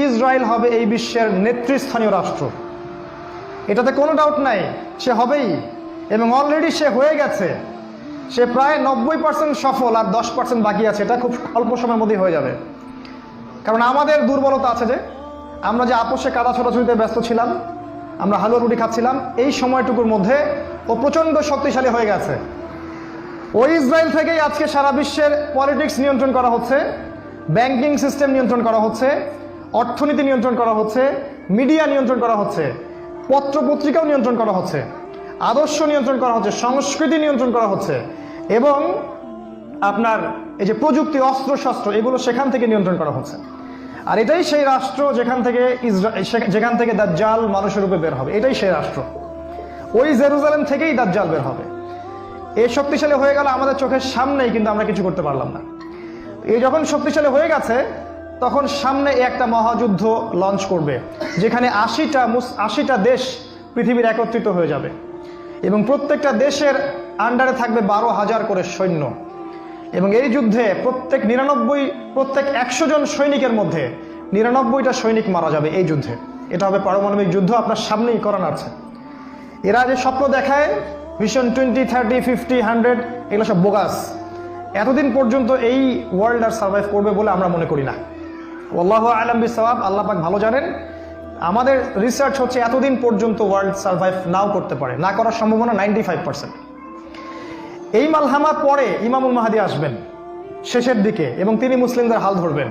Israel হবে এই বিশ্বের নেতৃস্থানীয় রাষ্ট্র, এটাতে কোনো ডাউট নাই, সে হবেই এবং অলরেডি সে হয়ে গেছে। সে প্রায় 90% সফল, আর 10% বাকি আছে। এটা খুব অল্প সময়ের মধ্যেই হয়ে যাবে। কারণ আমাদের দুর্বলতা আছে যে আমরা যে আপোষে কাদা ছোটাছুটিতে ব্যস্ত ছিলাম, আমরা হালুয়া রুটি খাচ্ছিলাম, এই সময়টুকুর মধ্যে ও প্রচণ্ড শক্তিশালী হয়ে গেছে। ওই ইসরায়েল থেকেই আজকে সারা বিশ্বের পলিটিক্স নিয়ন্ত্রণ করা হচ্ছে, ব্যাংকিং সিস্টেম নিয়ন্ত্রণ করা হচ্ছে, অর্থনীতি নিয়ন্ত্রণ করা হচ্ছে, মিডিয়া নিয়ন্ত্রণ করা হচ্ছে, পত্রপত্রিকাও নিয়ন্ত্রণ করা হচ্ছে, আদর্শ নিয়ন্ত্রণ করা হচ্ছে, সংস্কৃতি নিয়ন্ত্রণ করা হচ্ছে, এবং আপনার এই যে প্রযুক্তি, অস্ত্রশস্ত্র, এগুলো সেখান থেকে নিয়ন্ত্রণ করা হচ্ছে। আর এটাই সেই রাষ্ট্র যেখান থেকে দাজ্জাল মানুষের রূপে বের হবে। এটাই সেই রাষ্ট্র। ওই জেরুজালেম থেকেই দাজ্জাল বের হবে। এই শক্তিশালী হয়ে গেল আমাদের চোখের সামনেই, কিন্তু আমরা কিছু করতে পারলাম না। এই যখন শক্তিশালী হয়ে গেছে, তখন সামনে একটা মহাযুদ্ধ লঞ্চ করবে, যেখানে ৮০টা দেশ পৃথিবীর একত্রিত হয়ে যাবে এবং প্রত্যেকটা দেশের আন্ডারে থাকবে ১২,০০০ করে সৈন্য। এবং এই যুদ্ধে প্রত্যেক ১০০ জন সৈনিকের মধ্যে ৯৯টা সৈনিক মারা যাবে এই যুদ্ধে। এটা হবে পারমাণবিক যুদ্ধ, আপনার সামনেই করানো আছে। এরা যে স্বপ্ন দেখায় ভিশন 20, 30, 50, 100, এগুলো সব বোগাস। এতদিন পর্যন্ত এই ওয়ার্ল্ড আর সার্ভাইভ করবে বলে আমরা মনে করি না। আল্লাহু আ'লাম বিসওয়াব, আল্লাহ পাক ভালো জানেন। আমাদের রিসার্চ হচ্ছে এতদিন পর্যন্ত ওয়ার্ল্ড সার্ভাইভ নাও করতে পারে, না করার সম্ভাবনা 95%। এই মালহামা পরে ইমামুল মাহদী আসবেন শেষের দিকে, এবং তিনি মুসলিমদের হাল ধরবেন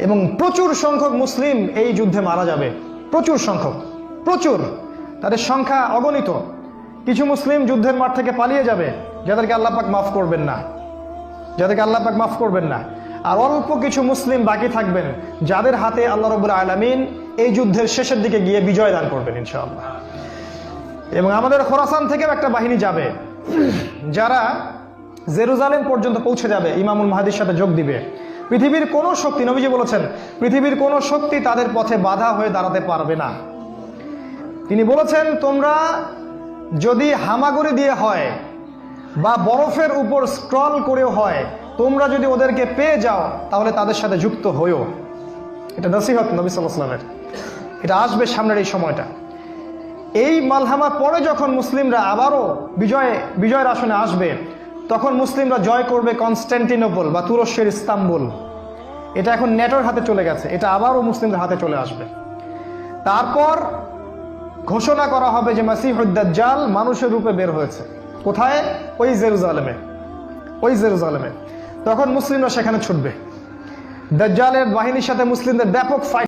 এবং প্রচুর সংখ্যক মুসলিম এই যুদ্ধে মারা যাবে। প্রচুর সংখ্যক, প্রচুর, তাদের সংখ্যা অগণিত। কিছু মুসলিম যুদ্ধের মাঠ থেকে পালিয়ে যাবে, যাদেরকে আল্লাহ পাক মাফ করবেন না, আর অল্প কিছু মুসলিম বাকি থাকবেন, যাদের হাতে আল্লাহ রাব্বুল আলামিন এই যুদ্ধের শেষের দিকে গিয়ে বিজয় দান করবেন ইনশাআল্লাহ। এবং আমাদের খোরাসান থেকেও একটা বাহিনী যাবে, যারা জেরুজালেম পর্যন্ত পৌঁছে যাবে, ইমামুল মাহদীর সাথে যোগ দিবে। পৃথিবীর কোনো শক্তি, নবীজি বলেছেন, পৃথিবীর কোনো শক্তি তাদের পথে বাধা হয়ে দাঁড়াতে পারবে না। তিনি বলেছেন, তোমরা যদি হামাগুড়ি দিয়ে হয় বা বরফের উপর স্ক্রল করেও হয়, তোমরা যদি ওদেরকে পেয়ে যাও তাহলে তাদের সাথে যুক্ত হইও। এটা নসিহত নবী সাল্লাল্লাহু আলাইহি ওয়াসাল্লামের। এটা আসবে সামনের এই সময়টা। এই মালহামার পরে যখন মুসলিমরা আবারও বিজয়ের আসনে আসবে, তখন মুসলিমরা জয় করবে কনস্ট্যান্টিনোপল বা তুরস্কের ইস্তাম্বুল। এটা এখন নেটোর হাতে চলে গেছে, এটা আবারও মুসলিমদের হাতে চলে আসবে। তারপর ঘোষণা করা হবে যে মাসিহুদ দাজ্জাল মানুষের রূপে বের হয়েছে। কোথায়? ওই জেরুজালেমে। তখন মুসলিমরা সেখানে ছুটবে। দাজ্জালের বাহিনীর সাথে মুসলিমদের ব্যাপক ফাইট